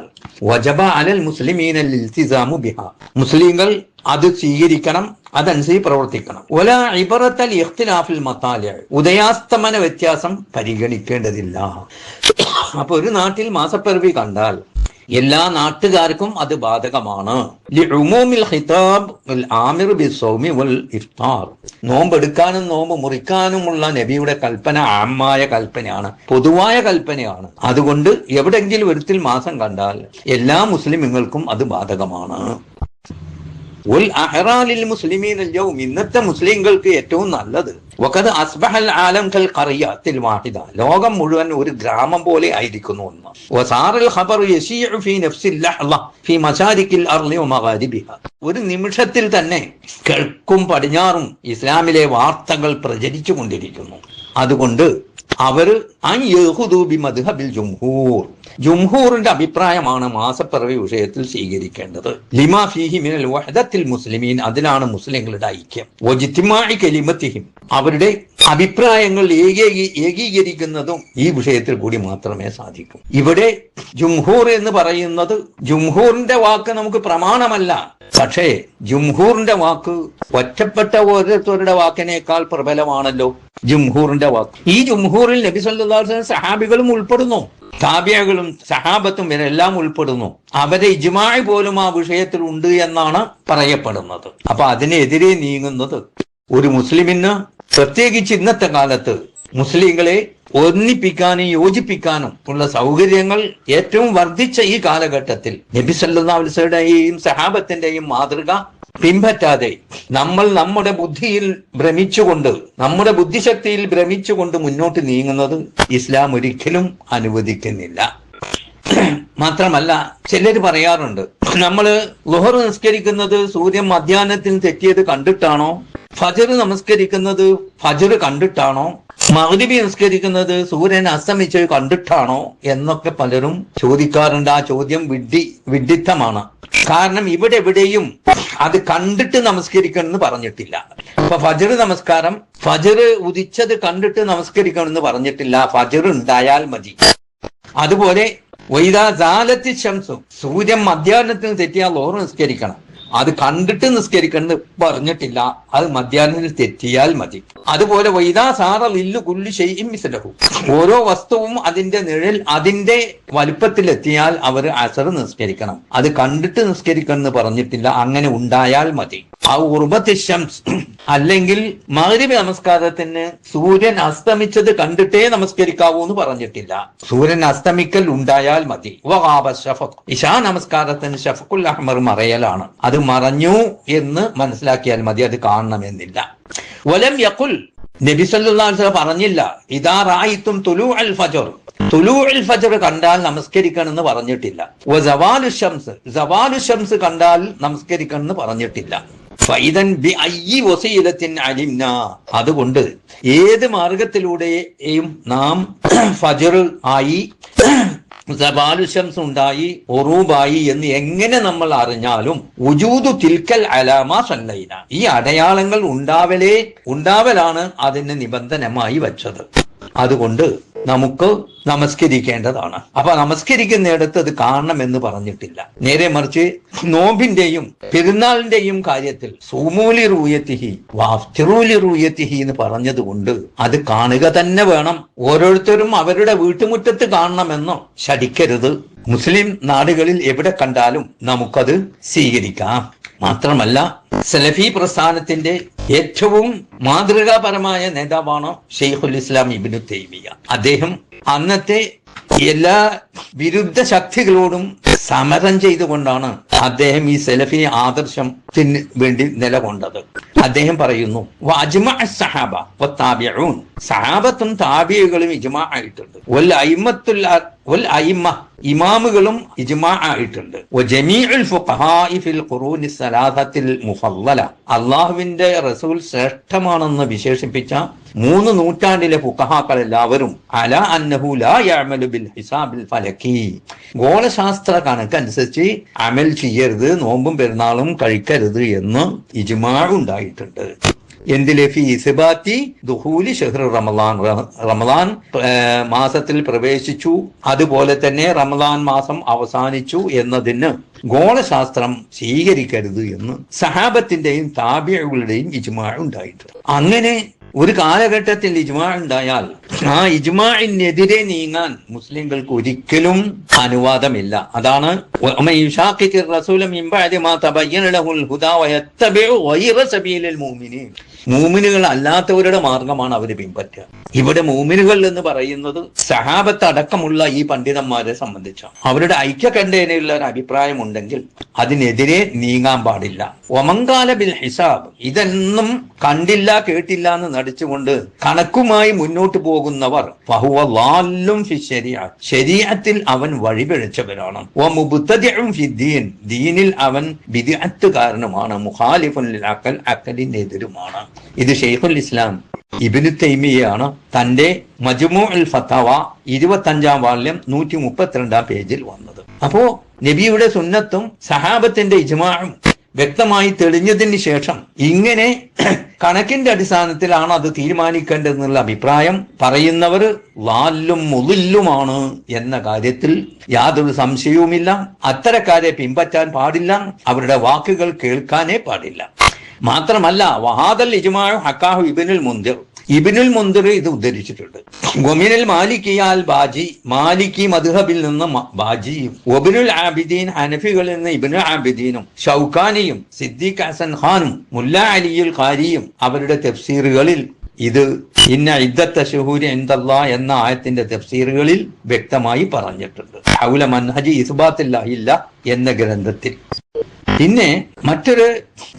വജബ അലൽ മുസ്ലിമീന ഇൽതിസാമു ബിഹാ, മുസ്ലിങ്ങൾ അത് സ്വീകരിക്കണം, അതനുസരിച്ച് പ്രവർത്തിക്കണം. വലാ ഇബറത്തൽ ഇഖ്തിലാഫിൽ മതാലിഅ, ഉദയാസ്തമന വ്യത്യാസം പരിഗണിക്കേണ്ടതില്ല. അപ്പൊ ഒരു നാട്ടിൽ മാസപ്പിറവി കണ്ടാൽ എല്ലാ നാട്ടുകാർക്കും അത് ബാധകമാണ്. ലിഉമൂമിൽ ഖിതാബ് വൽ ആമിർ ബിസ്സൗമി വൽ ഇഫ്താർ, നോമ്പെടുക്കാനും നോമ്പ് മുറിക്കാനുമുള്ള നബിയുടെ കൽപ്പന ആമായ കൽപ്പനയാണ്, പൊതുവായ കൽപ്പനയാണ്. അതുകൊണ്ട് എവിടെങ്കിലും ഒരിക്കൽ മാസം കണ്ടാൽ എല്ലാ മുസ്ലിമുകൾക്കും അത് ബാധകമാണ്. ഇന്നത്തെ മുസ്ലിങ്ങൾക്ക് ഏറ്റവും നല്ലത് വഖദ് അസ്ബഹൽ ആലം കൽ ഖറിയത്തിൽ വാഹിദ, ലോകം മുഴുവൻ ഒരു ഗ്രാമം പോലെ ആയിരിക്കുന്നു എന്ന്. വസാറൽ ഖബറു യശീഉ ഫീ നഫ്സിൽ ലഹ്ള ഫീ മശാരിക്കിൽ അർളി വമഗാരിബിഹ, ഒരു നിമിഷത്തിൽ തന്നെ കിഴക്കും പടിഞ്ഞാറും ഇസ്ലാമിലെ വാർത്തകൾ പ്രചരിച്ചു കൊണ്ടിരിക്കുന്നു. അതുകൊണ്ട് അവർ ജുംഹൂറിന്റെ അഭിപ്രായമാണ് മാസപ്പിറവി വിഷയത്തിൽ സ്വീകരിക്കേണ്ടത്. ലിമാ ഫീഹി മിനൽ വഹദത്തിൽ മുസ്ലിമീൻ, അതിലാണ് മുസ്ലിങ്ങളുടെ ഐക്യം. വജിത്തിമായി കലിമത്തിഹിം, അവരുടെ അഭിപ്രായങ്ങൾ ഏകീകരിക്കുന്നതും ഈ വിഷയത്തിൽ കൂടി മാത്രമേ സാധിക്കൂ. ഇവിടെ ജുംഹൂർ എന്ന് പറയുന്നത്, ജുംഹൂറിന്റെ വാക്ക് നമുക്ക് പ്രമാണമല്ല, പക്ഷേ ജുംഹൂറിന്റെ വാക്ക് ഒറ്റപ്പെട്ട ഓരോരുത്തരുടെ വാക്കിനേക്കാൾ പ്രബലമാണല്ലോ ജുംഹൂറിന്റെ വാക്ക്. ഈ ജുംഹൂറിൽ നബി സല്ലല്ലാഹു അലൈഹി വസല്ലം സഹാബികളും ഉൾപ്പെടുന്നു, താബിയകളും സഹാബത്തും ഇവരെല്ലാം ഉൾപ്പെടുന്നു. അവരെ ഇജ്മാഅ് പോലും ആ വിഷയത്തിൽ ഉണ്ട് എന്നാണ് പറയപ്പെടുന്നത്. അപ്പൊ അതിനെതിരെ നീങ്ങുന്നത് ഒരു മുസ്ലിമിന്, പ്രത്യേകിച്ച് ഇന്നത്തെ കാലത്ത് മുസ്ലിങ്ങളെ ഒന്നിപ്പിക്കാനും യോജിപ്പിക്കാനും ഉള്ള സൗകര്യങ്ങൾ ഏറ്റവും വർദ്ധിച്ച ഈ കാലഘട്ടത്തിൽ നബി സല്ലല്ലാഹു അലൈഹി വസല്ലമയുടെയും സഹാബത്തിന്റെയും മാതൃക പിൻപറ്റാതെ നമ്മൾ നമ്മുടെ ബുദ്ധിയിൽ ഭ്രമിച്ചുകൊണ്ട്, നമ്മുടെ ബുദ്ധിശക്തിയിൽ ഭ്രമിച്ചുകൊണ്ട് മുന്നോട്ട് നീങ്ങുന്നത് ഇസ്ലാം ഒരിക്കലും അനുവദിക്കുന്നില്ല. മാത്രമല്ല, ചിലർ പറയാറുണ്ട്, നമ്മള് ളുഹർ നിസ്കരിക്കുന്നത് സൂര്യൻ മധ്യാഹ്നത്തിന് തെറ്റിയത് കണ്ടിട്ടാണോ, ഫജ്ർ നമസ്കരിക്കുന്നത് ഫജ്ർ കണ്ടിട്ടാണോ, മഗ്രിബി നിസ്കരിക്കുന്നത് സൂര്യൻ അസ്തമിച്ചത് കണ്ടിട്ടാണോ എന്നൊക്കെ പലരും ചോദിക്കാറുണ്ട്. ആ ചോദ്യം വിഡ്ഢിത്തമാണ്. കാരണം ഇവിടെ എവിടെയും അത് കണ്ടിട്ട് നമസ്കരിക്കണമെന്ന് പറഞ്ഞിട്ടില്ല. അപ്പൊ ഫജ്ർ നമസ്കാരം, ഫജ്ർ ഉദിച്ചത് കണ്ടിട്ട് നമസ്കരിക്കണമെന്ന് പറഞ്ഞിട്ടില്ല, ഫജ്ർ ഉണ്ടായാൽ മതി. അതുപോലെ വൈദാ സാലത്തി ശംസു, സൂര്യൻ മധ്യാഹ്നത്തിന് തെറ്റിയാൽ ളുഹർ നിസ്കരിക്കണം, അത് കണ്ടിട്ട് നിസ്കരിക്കണം പറഞ്ഞിട്ടില്ല, അത് മധ്യാഹ്നത്തിൽ തെറ്റിയാൽ മതി. അതുപോലെ വൈദാ സാറ ലില്ലു കുല്ലി ഷൈഇൻ മിസ്ലഹു, ഓരോ വസ്തുവും അതിന്റെ നിഴൽ അതിന്റെ വലുപ്പത്തിലെത്തിയാൽ അവർ അസർ നിസ്കരിക്കണം, അത് കണ്ടിട്ട് നിസ്കരിക്കണം എന്ന് പറഞ്ഞിട്ടില്ല, അങ്ങനെ ഉണ്ടായാൽ മതി. ആ ഉർബത്തി ശംസ്, അല്ലെങ്കിൽ മഗ്രിബ് നമസ്കാരത്തിന് സൂര്യൻ അസ്തമിച്ചത് കണ്ടിട്ടേ നമസ്കരിക്കാവൂ എന്ന് പറഞ്ഞിട്ടില്ല, സൂര്യൻ അസ്തമിക്കൽ ഉണ്ടായാൽ മതി. ഇശാ നമസ്കാരത്തിന് ഷഫഖുൽ അഹ്മർ മറയലാണ്, അത് മറഞ്ഞു എന്ന് മനസ്സിലാക്കിയാൽ മതി, അത് കാണണമെന്നില്ല. വലം യഖുൽ, നബി സല്ലല്ലാഹു അലൈഹി വസല്ലം പറഞ്ഞില്ല, ഇദാ റഅയ്തും തുലൂഅൽ ഫജ്ർ, തുലൂഉൽ ഫജ്ർ കണ്ടാൽ നമസ്കരിക്കണം എന്ന് പറഞ്ഞിട്ടില്ല. വസവാലു ശംസ്, സവാലു ശംസ് കണ്ടാൽ നമസ്കരിക്കണം എന്ന് പറഞ്ഞിട്ടില്ല. ഫൈദൻ ബിഅയ്യി വസീലത്തിൻ അലിംനാ, അതുകൊണ്ട് ഏത് മാർഗത്തിലൂടെയും നാം ഫജ്ർ ആയി, സവാലുശംസ് ഉണ്ടായി, ഒറൂബായി എന്ന് എങ്ങനെ നമ്മൾ അറിഞ്ഞാലും ഉജൂദു തിൽക്കൽ അലാമ സല്ലൈന, ഈ അടയാളങ്ങൾ ഉണ്ടാവലാണ് അതിന് നിബന്ധനമായി വെച്ചത്. അതുകൊണ്ട് നമുക്ക് നമസ്കരിക്കേണ്ടതാണ്. അപ്പൊ നമസ്കരിക്കുന്നിടത്ത് അത് കാണണമെന്ന് പറഞ്ഞിട്ടില്ല. നേരെ മറിച്ച് നോമ്പിന്റെയും പെരുന്നാളിന്റെയും കാര്യത്തിൽ സൂമൂലി റൂയത്തിഹി വാഫ്തിറൂലി റൂയത്തിഹി എന്ന് പറഞ്ഞതുകൊണ്ട് അത് കാണുക തന്നെ വേണം. ഓരോരുത്തരും അവരുടെ വീട്ടുമുറ്റത്ത് കാണണമെന്നോ ശഠിക്കരുത്. മുസ്ലിം നാടുകളിൽ എവിടെ കണ്ടാലും നമുക്കത് സ്വീകരിക്കാം. മാത്രമല്ല, സലഫി പ്രസ്ഥാനത്തിന്റെ ഏറ്റവും മാതൃകാപരമായ നേതാവാണ് ഷെയ്ഖുൽ ഇസ്ലാം ഇബ്നു തൈമിയ. അദ്ദേഹം അന്നത്തെ എല്ലാ വിരുദ്ധ ശക്തികളോടും സമരം ചെയ്തുകൊണ്ടാണ് അദ്ദേഹം ഈ സലഫി ആദർശത്തിന് വേണ്ടി നിലകൊണ്ടത്. അദ്ദേഹം പറയുന്നു, സഹാബത്തും താബികളും ഇജ്മാ ആയിട്ടുണ്ട്, ഇമാമുകളും ഇജ്മാ ആയിട്ടുണ്ട്. അള്ളാഹുവിന്റെ റസൂൽ ശ്രേഷ്ഠമാണെന്ന് വിശേഷിപ്പിച്ച 3 നൂറ്റാണ്ടിലെ ഫുഖഹാക്കൾ എല്ലാവരും അലാ അന്നഹു ലാ യഅമലു ബിൽ ഹിസാബിൽ ഫലകി, ഗോളശാസ്ത്ര കണക്കനുസരിച്ച് അമൽ ചെയ്യരുത്, നോമ്പും പെരുന്നാളും കഴിക്കരുത് എന്ന് ഇജ്മാ ഉണ്ടായിട്ടുണ്ട്. എന്തിലെ ഫി ഇസ്ബാത്തി ദുഖൂലി ഷഹ്ർ റമളാൻ, റമളാൻ മാസത്തിൽ പ്രവേശിച്ചു, അതുപോലെ തന്നെ റമളാൻ മാസം അവസാനിച്ചു എന്നതിന് ഗോളശാസ്ത്രം സ്വീകരിക്കരുത് എന്ന് സഹാബത്തിന്റെയും താബിഈകളുടെയും ഇജ്മാ ഉണ്ടായിട്ടുണ്ട്. അങ്ങനെ ഒരു കാലഘട്ടത്തിൽ ഇജ്മാ ഉണ്ടായാൽ ആ ഇജ്മാഇനെതിരെ നീങ്ങാൻ മുസ്ലിങ്ങൾക്ക് ഒരിക്കലും അനുവാദമില്ല. അതാണ് മൂമിനുകൾ അല്ലാത്തവരുടെ മാർഗമാണ് അവർ പിൻപറ്റുക. ഇവിടെ മൂമിനുകൾ എന്ന് പറയുന്നത് സഹാബത്ത് അടക്കമുള്ള ഈ പണ്ഡിതന്മാരെ സംബന്ധിച്ചാണ്. അവരുടെ ഐക്യകണ്ഠേനയുള്ള ഒരു അഭിപ്രായം ഉണ്ടെങ്കിൽ അതിനെതിരെ നീങ്ങാൻ പാടില്ല. ഒമങ്കാല ബിൽ ഹിസാബ്, ഇതൊന്നും കണ്ടില്ല കേട്ടില്ല എന്ന് നടിച്ചുകൊണ്ട് കണക്കുമായി മുന്നോട്ട് പോകുന്നവർ ഫഹുവ ളാല്ലും ഫി ശരീഅ, ശരീഅത്തിൽ അവൻ വഴിപിഴച്ചവരാണ്. വമുബ്തദിഉൻ ഫി ദീൻ, ദീനിൽ അവൻ ബിദ്അത്തുകാരനുമാണ്. മുഖാലിഫുൻ ലിൽ അഖൽ, അഖലിനെതിരുമാണ്. ഇത് ശൈഖുൽ ഇസ്ലാം ഇബ്നു തൈമിയ്യയാണ് തന്റെ മജ്മൂഉൽ ഫതവ 25-ാം വാള്യം 132-ാം പേജിൽ വന്നത്. അപ്പോ നബിയുടെ സുന്നത്തും സഹാബത്തിന്റെ ഇജ്മാഉം വ്യക്തമായി തെളിഞ്ഞതിന് ശേഷം ഇങ്ങനെ കണക്കിന്റെ അടിസ്ഥാനത്തിലാണ് അത് തീരുമാനിക്കേണ്ടതെന്നുള്ള അഭിപ്രായം പറയുന്നവർ ളാല്ലും മുളില്ലുമാണ് എന്ന കാര്യത്തിൽ യാതൊരു സംശയവുമില്ല. അത്തരക്കാരെ പിൻപറ്റാൻ പാടില്ല, അവരുടെ വാക്കുകൾ കേൾക്കാനേ പാടില്ല. മാത്രമല്ല വഹാദൽ ഇജ്മാഉ ഹക്കാഹു ഇബ്നുൽ മുൻദിർ, ഇബ്നുൽ മുൻദിർ ഇത് ഉദ്ധരിച്ചിട്ടുണ്ട്. ഗൊമിനൽ മാലിക്കിയാൽ ബാജി, മാലിക്കി മദ്ഹബിൽ നിന്ന് ബാജിയും, ഒബിനുൽ ആബിദീൻ ഹനഫികളിൽ നിന്ന് ഇബ്നു ആബിദീനും, ഷൗക്കാനിയും, സിദ്ദീഖ് ഹസൻ ഖാനും, മുല്ല അലിയുൽ ഖാരിയും അവരുടെ തഫ്സീറുകളിൽ ഇത് ഇന്ന ഇദ്ദത്ത ശുഹൂരി ഇൻദല്ലാഹ് എന്ന ആയത്തിന്റെ തഫ്സീറുകളിൽ വ്യക്തമായി പറഞ്ഞിട്ടുണ്ട്. ഹൗല മൻഹജി ഇസ്ബാത്തില്ലാഹില്ല എന്ന ഗ്രന്ഥത്തിൽ. പിന്നെ മറ്റൊരു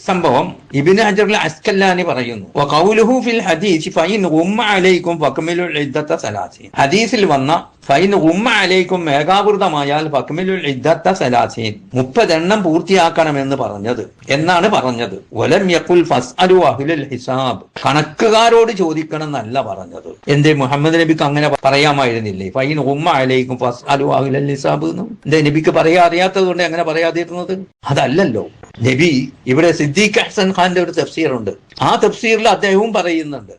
സംഭവം ഇബ്നു ഹജർ അസ്കലാനി പറയുന്നു, വഖൗലുഹു ഫിൽ ഹദീസ് ഫൈൻ ഉമ്മ അലൈക്കും ഫക്മിലുൽ ഇദ്ദത സലാസീൻ, ഹദീസിൽ വന്ന ഫൈൻ ഉമ്മ അലൈക്കും മേഘാവൃതമായാൽ ഫക്മിലുൽ ഇദ്ദത സലാസീൻ, 30 എണ്ണം പൂർത്തിയാക്കണമെന്ന് പറഞ്ഞത് എന്നാണ് പറഞ്ഞത്. വലം യഖുൽ ഫസ്അലു അഹ്ലൽ ഹിസാബ്, കണക്കുകാരോട് ചോദിക്കണം എന്നല്ല പറഞ്ഞത്. എന്തേ മുഹമ്മദ് നബിക്ക് അങ്ങനെ പറയാമായിരുന്നില്ലേ? ഫൈൻ ഉമ്മ അലൈക്കും ഫസ്അലു അഹ്ലൽ ഹിസാബ് എന്ന് എന്തേ നബിക്ക് പറയാൻ അറിയാത്തത് കൊണ്ട് എങ്ങനെ പറയാതിരുന്നത്? അതല്ലല്ലോ നബി. ഇവിടെ സിദ്ദീഖ് ഹസൻ ഖാന്റെ ഒരു തഫ്സീറുണ്ട്, ആ തഫ്സീറിൽ അദ്ദേഹവും പറയുന്നുണ്ട്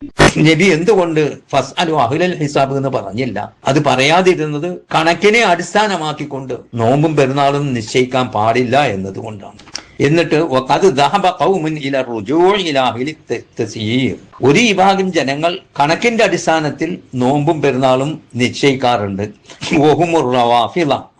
നബി എന്തുകൊണ്ട് ഫസ്അലു അഹ്ലൽ ഹിസാബ് എന്ന് പറഞ്ഞില്ല. അത് പറയാതിരുന്നത് കണക്കിനെ അടിസ്ഥാനമാക്കിക്കൊണ്ട് നോമ്പും പെരുന്നാളും നിശ്ചയിക്കാൻ പാടില്ല എന്നതുകൊണ്ടാണ്. എന്നിട്ട് ഒരു വിഭാഗം ജനങ്ങൾ കണക്കിന്റെ അടിസ്ഥാനത്തിൽ നോമ്പും പെരുന്നാളും നിശ്ചയിക്കാറുണ്ട്.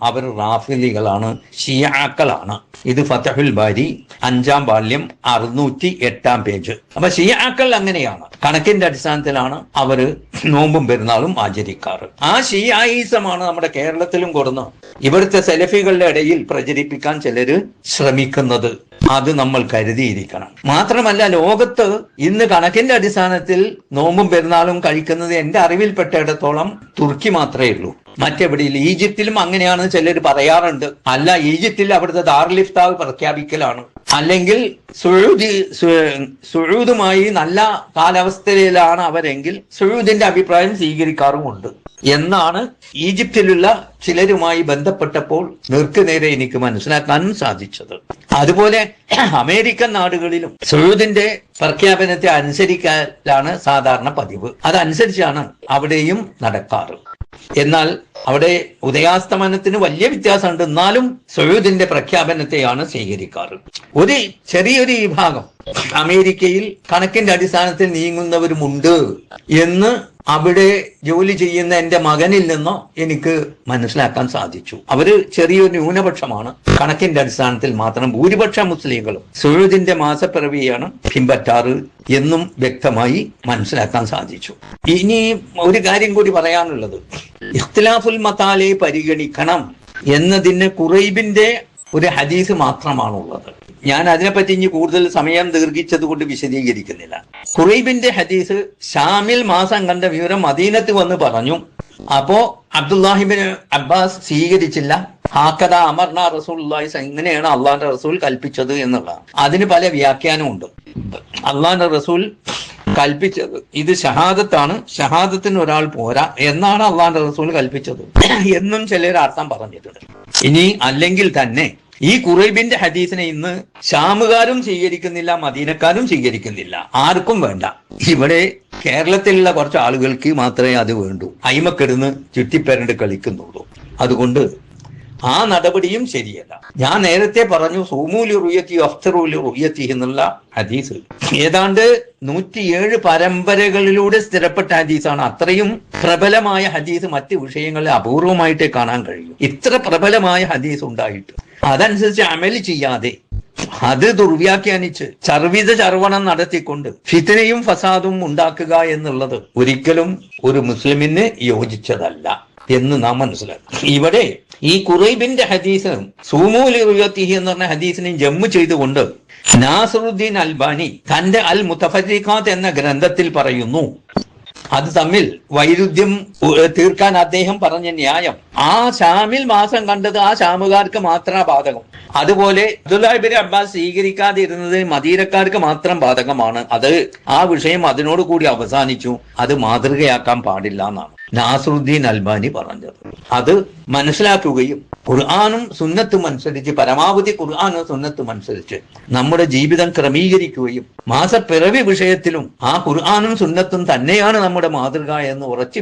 അവർ റാഫിലികളാണ്, ഷിയാക്കളാണ്. ഇത് ഫതഹുൽ ബാരി 5-ാം വാള്യം 608-ാം പേജ്. അപ്പൊ ഷിയാക്കൾ അങ്ങനെയാണ്, കണക്കിന്റെ അടിസ്ഥാനത്തിലാണ് അവര് നോമ്പും പെരുന്നാളും ആചരിക്കാറ്. ആ ഷിയായിസമാണ് നമ്മുടെ കേരളത്തിലും കൊടുന്ന് ഇവിടുത്തെ സെലഫികളുടെ ഇടയിൽ പ്രചരിപ്പിക്കാൻ ചിലര് ശ്രമിക്കുന്നത്. അത് നമ്മൾ കരുതിയിരിക്കണം. മാത്രമല്ല ലോകത്ത് ഇന്ന് കണക്കിന്റെ അടിസ്ഥാനത്തിൽ നോമ്പും പെരുന്നാളും കഴിക്കുന്നത് എന്റെ അറിവിൽപ്പെട്ടിടത്തോളം തുർക്കി മാത്രമേ ഉള്ളൂ. മറ്റെവിടെയില്ല. ഈജിപ്തിലും അങ്ങനെയാണ് ചിലർ പറയാറുണ്ട്. അല്ല, ഈജിപ്തിൽ അവിടുത്തെ ദാറുൽ ഇഫ്താർ പ്രഖ്യാപിക്കലാണ്. അല്ലെങ്കിൽ സുഊദുമായി നല്ല കാലാവസ്ഥയിലാണ് അവരെങ്കിൽ സുഊദിന്റെ അഭിപ്രായം സ്വീകരിക്കാറുമുണ്ട് എന്നാണ് ഈജിപ്തിലുള്ള ചിലരുമായി ബന്ധപ്പെട്ടപ്പോൾ നേർക്കുനേരെ എനിക്ക് മനസ്സിലാക്കാനും സാധിച്ചത്. അതുപോലെ അമേരിക്കൻ നാടുകളിലും സുഊദിന്റെ പ്രഖ്യാപനത്തെ അനുസരിക്കാനാണ് സാധാരണ പതിവ്. അതനുസരിച്ചാണ് അവിടെയും നടക്കാറ്. എന്നാൽ അവിടെ ഉദയാസ്തമനത്തിന് വലിയ വ്യത്യാസമുണ്ട്. എന്നാലും സുഊദിന്റെ പ്രഖ്യാപനത്തെയാണ് സ്വീകരിക്കാറ്. ഒരു ചെറിയൊരു വിഭാഗം അമേരിക്കയിൽ കണക്കിന്റെ അടിസ്ഥാനത്തിൽ നീങ്ങുന്നവരുമുണ്ട് എന്ന് അവിടെ ജോലി ചെയ്യുന്ന എന്റെ മകനിൽ നിന്നോ എനിക്ക് മനസ്സിലാക്കാൻ സാധിച്ചു. അവര് ചെറിയൊരു ന്യൂനപക്ഷമാണ്. കണക്കിന്റെ അടിസ്ഥാനത്തിൽ മാത്രം ഭൂരിപക്ഷ മുസ്ലിങ്ങളും സുഊദിന്റെ മാസപ്പിറവിയാണ് പിൻപറ്റാറ് എന്നും വ്യക്തമായി മനസ്സിലാക്കാൻ സാധിച്ചു. ഇനി ഒരു കാര്യം കൂടി പറയാനുള്ളത്, ഇഖ്തിലാഫുൽ മതാലെ പരിഗണിക്കണം എന്നതിന് ഖുറൈബിന്റെ ഒരു ഹദീസ് മാത്രമാണുള്ളത്. ഞാൻ അതിനെപ്പറ്റി ഇനി കൂടുതൽ സമയം ദീർഘിച്ചത് കൊണ്ട് വിശദീകരിക്കുന്നില്ല. ഖുറൈബിന്റെ ഹദീസ് ഷാമിൽ മാസം കണ്ട വിവരം മദീനത്ത് വന്ന് പറഞ്ഞു. അപ്പോ അബ്ദുല്ലാഹിബിൻ അബ്ബാസ് സ്വീകരിച്ചില്ല. ഹാക്കഥ അമർന റസൂലുള്ളാഹി, ഇങ്ങനെയാണ് അള്ളാന്റെ റസൂൽ കൽപ്പിച്ചത് എന്നുള്ളതാണ്. അതിന് പല വ്യാഖ്യാനമുണ്ട്. അള്ളാന്റെ റസൂൽ കൽപ്പിച്ചത്. ഇത് ഷഹാദത്താണ്, ഷഹാദത്തിന് ഒരാൾ പോരാ എന്നാണ് അള്ളാഹുവിന്റെ റസൂൽ കൽപ്പിച്ചത് എന്നും ചിലർ അർത്ഥം പറഞ്ഞിട്ടുണ്ട്. ഇനി അല്ലെങ്കിൽ തന്നെ ഈ ഖുറൈബിന്റെ ഹദീസിനെ ഇന്ന് ഷാമുകാരും സ്വീകരിക്കുന്നില്ല, മദീനക്കാരും സ്വീകരിക്കുന്നില്ല, ആർക്കും വേണ്ട. ഇവിടെ കേരളത്തിലുള്ള കുറച്ച് ആളുകൾക്ക് മാത്രമേ അത് വേണ്ടൂ, അയിമക്കിടുന്ന് ചുറ്റിപ്പരണ്ട് കളിക്കുന്നുള്ളൂ. അതുകൊണ്ട് ആ നടപടിയും ശരിയല്ല. ഞാൻ നേരത്തെ പറഞ്ഞു സൂമൂലി റുയത്തി അഫ്തറൂലി റുയത്തി എന്നുള്ള ഹദീസ് ഏതാണ്ട് 107 പരമ്പരകളിലൂടെ സ്ഥിരപ്പെട്ട ഹദീസാണ്. അത്രയും പ്രബലമായ ഹദീസ് മറ്റ് വിഷയങ്ങളിൽ അപൂർവമായിട്ടേ കാണാൻ കഴിയും. ഇത്ര പ്രബലമായ ഹദീസ് ഉണ്ടായിട്ട് അതനുസരിച്ച് അമൽ ചെയ്യാതെ അത് ദുർവ്യാഖ്യാനിച്ച് ചർവിത ചർവണം നടത്തിക്കൊണ്ട് ഫിത്നയും ഫസാദും ഉണ്ടാക്കുക എന്നുള്ളത് ഒരിക്കലും ഒരു മുസ്ലിമിന് യോജിച്ചതല്ല എന്ന് നാം മനസ്സിലാക്കും. ഇവിടെ ഈ ഖുറൈബിന്റെ ഹദീസ് സൂമൂലി റുയത്തിഹി എന്ന് പറഞ്ഞ ഹദീസിനെ ജമ്മു ചെയ്തുകൊണ്ട് നാസറുദ്ദീൻ അൽബാനി തന്റെ അൽ മുതഫരിഖാത്ത് എന്ന ഗ്രന്ഥത്തിൽ പറയുന്നു. അത് തമ്മിൽ വൈരുദ്ധ്യം തീർക്കാൻ അദ്ദേഹം പറഞ്ഞ ന്യായം, ആ ഷാമിൽ മാസം കണ്ടത് ആ ഷാമുകാർക്ക് മാത്രം ബാധകം, അതുപോലെ അബ്ദുല്ലാഹ് ഇബ്നു അബ്ബാസ് സ്വീകരിക്കാതിരുന്നത് മദീനക്കാർക്ക് മാത്രം ബാധകമാണ്. അത് ആ വിഷയം അതിനോട് കൂടി അവസാനിച്ചു, അത് മാതൃകയാക്കാൻ പാടില്ല എന്നാണ് നാസറുദ്ദീൻ അൽബാനി പറഞ്ഞത്. അത് മനസ്സിലാക്കുകയും ഖുർആനും സുന്നത്തും അനുസരിച്ച്, പരമാവധി ഖുർആനും സുന്നത്തും അനുസരിച്ച് നമ്മുടെ ജീവിതം ക്രമീകരിക്കുകയും മാസപ്പിറവി വിഷയത്തിലും ആ ഖുർആനും സുന്നത്തും തന്നെയാണ് നമ്മുടെ മാതൃക എന്ന് ഉറച്ചു